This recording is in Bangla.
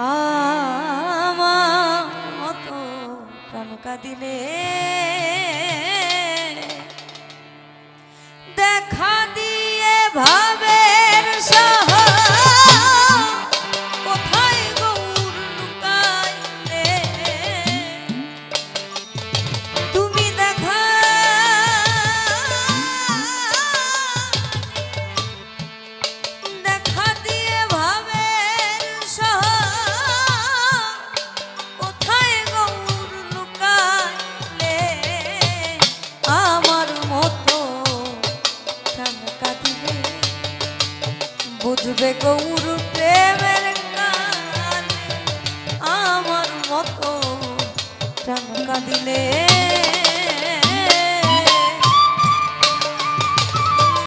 আমার মতো প্রাণ কাঁদিলে দেখা দিয়ে ভাবের কোথায় গৌর লুকাইলে তুমি দেখা দিয়ে ভাবের কোথায় গৌর লুকাইলে আমার মতো প্রাণ কাঁদিলে বুঝবে গৌর প্রেমের কালে আমার মতো প্রাণ কাঁদিলে